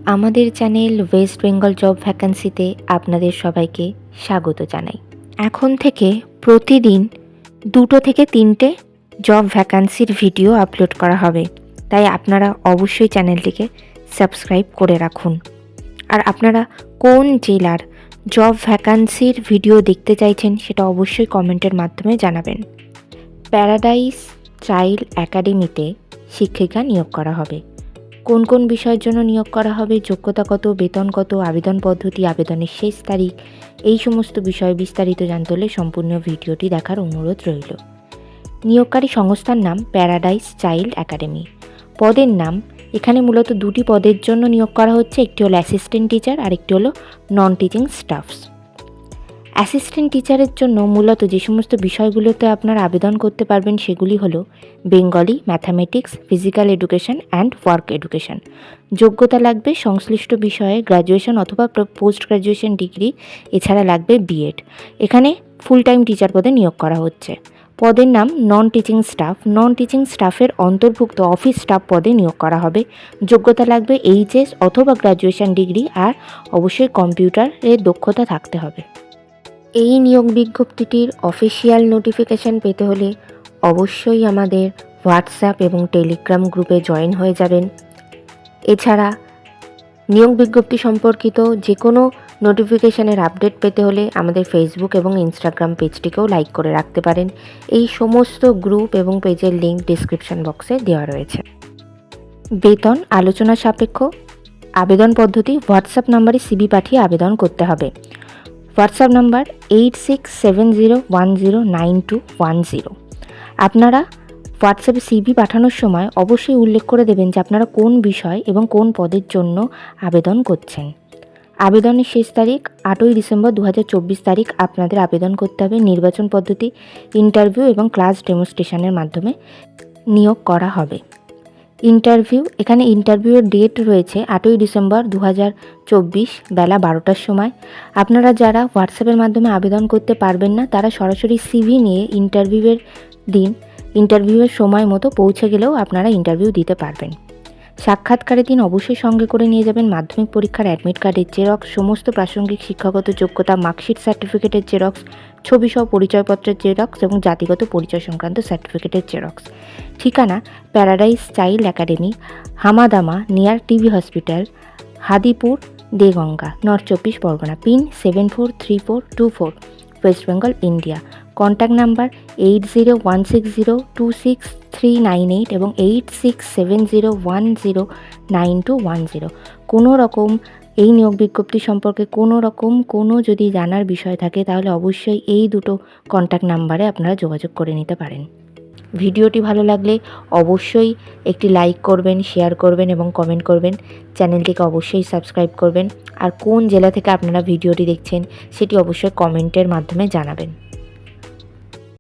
আমাদের channel West Bengal job ভ্যাকান্সিতে আপনাদের সবাইকে স্বাগত জানাই। এখন থেকে প্রতিদিন 2 থেকে 3টে জব ভ্যাকান্সির ভিডিও আপলোড করা হবে, তাই আপনারা অবশ্যই চ্যানেলটিকে সাবস্ক্রাইব করে রাখুন। আর আপনারা কোন জেলার জব ভ্যাকান্সির ভিডিও দেখতে চাইছেন সেটা অবশ্যই কমেন্টের মাধ্যমে জানাবেন। প্যারাডাইস চাইল্ড একাডেমিতে শিক্ষিকা নিয়োগ করা হবে। কোন কোন বিষয়ের জন্য নিয়োগ করা হবে, যোগ্যতা কত, বেতন কত, আবেদন পদ্ধতি, আবেদনের শেষ তারিখ, এই সমস্ত বিষয়ে বিস্তারিত জানতে হলে সম্পূর্ণ ভিডিওটি দেখার অনুরোধ রইল। নিয়োগকারী সংস্থার নাম প্যারাডাইস চাইল্ড একাডেমি। পদের নাম, এখানে মূলত 2টি পদের জন্য নিয়োগ করা হচ্ছে, একটি হলো অ্যাসিস্ট্যান্ট টিচার আর একটি হলো নন টিচিং স্টাফস। অ্যাসিস্ট্যান্ট টিচারের জন্য মূলত যে সমস্ত বিষয়গুলোতে আপনারা আবেদন করতে পারবেন সেগুলি হলো Bengali, mathematics, physical education and work education. যোগ্যতা লাগবে সংশ্লিষ্ট বিষয়ে গ্র্যাজুয়েশন অথবা পোস্ট গ্র্যাজুয়েশন ডিগ্রি, এছাড়া লাগবে বিএড। এখানে ফুল টাইম টিচার পদে নিয়োগ করা হচ্ছে। পদের নাম non teaching staff. Non teaching স্টাফের অন্তর্ভুক্ত অফিস স্টাফ পদে নিয়োগ করা হবে। যোগ্যতা লাগবে এইচএস অথবা গ্র্যাজুয়েশন ডিগ্রি, আর অবশ্যই কম্পিউটারের দক্ষতা থাকতে হবে। এই নিয়োগ বিজ্ঞপ্তিটির অফিসিয়াল নোটিফিকেশান পেতে হলে অবশ্যই আমাদের হোয়াটসঅ্যাপ এবং টেলিগ্রাম গ্রুপে জয়েন হয়ে যাবেন। এছাড়া নিয়োগ বিজ্ঞপ্তি সম্পর্কিত যে কোনো নোটিফিকেশানের আপডেট পেতে হলে আমাদের ফেসবুক এবং ইনস্টাগ্রাম পেজটিকেও লাইক করে রাখতে পারেন। এই সমস্ত গ্রুপ এবং পেজের লিঙ্ক ডিসক্রিপশন বক্সে দেওয়া রয়েছে। বেতন আলোচনা সাপেক্ষ। আবেদন পদ্ধতি, হোয়াটসঅ্যাপ নাম্বারে সিভি পাঠিয়ে আবেদন করতে হবে। WhatsApp number 8670109210। আপনারা হোয়াটসঅ্যাপে সিভি পাঠানোর সময় অবশ্যই উল্লেখ করে দেবেন যে আপনারা কোন বিষয় এবং কোন পদের জন্য আবেদন করছেন। আবেদনের শেষ তারিখ 8ই ডিসেম্বর 2024 তারিখ আপনাদের আবেদন করতে হবে। নির্বাচন পদ্ধতি ইন্টারভিউ এবং ক্লাস ডেমনস্ট্রেশনের মাধ্যমে নিয়োগ করা হবে। ইন্টারভিউ, এখানে ইন্টারভিউয়ের ডেট রয়েছে 8ই ডিসেম্বর 2024 বেলা 12টার সময়। আপনারা যারা হোয়াটসঅ্যাপের মাধ্যমে আবেদন করতে পারবেন না তারা সরাসরি সিভি নিয়ে ইন্টারভিউয়ের সময় মতো পৌঁছে গেলেও আপনারা ইন্টারভিউ দিতে পারবেন। সাক্ষাৎকারের দিন অবশ্যই সঙ্গে করে নিয়ে যাবেন মাধ্যমিক পরীক্ষার অ্যাডমিট কার্ডের জেরক্স, সমস্ত প্রাসঙ্গিক শিক্ষাগত যোগ্যতা, মার্কশিট সার্টিফিকেটের জেরক্স, ছবিসহ পরিচয়পত্রের জেরক্স এবং জাতিগত পরিচয় সংক্রান্ত সার্টিফিকেটের জেরক্স। ঠিকানা paradise child academy, Hamadama near TB hospital, Hadipur, Deganga, north 24 Pargana. Pin 743424, west Bengal, India. Contact number 8016026398 এবং 8670109210। কোনো রকম এই নিয়োগ বিজ্ঞপ্তি সম্পর্কে কোনো যদি জানার বিষয় থাকে তাহলে অবশ্যই এই দুটো কন্ট্যাক্ট নাম্বারে আপনারা যোগাযোগ করে নিতে পারেন। ভিডিওটি ভালো লাগলে অবশ্যই একটি লাইক করবেন, শেয়ার করবেন এবং কমেন্ট করবেন। চ্যানেলটিকে অবশ্যই সাবস্ক্রাইব করবেন। আর কোন জেলা থেকে আপনারা ভিডিওটি দেখছেন সেটি অবশ্যই কমেন্টের মাধ্যমে জানাবেন।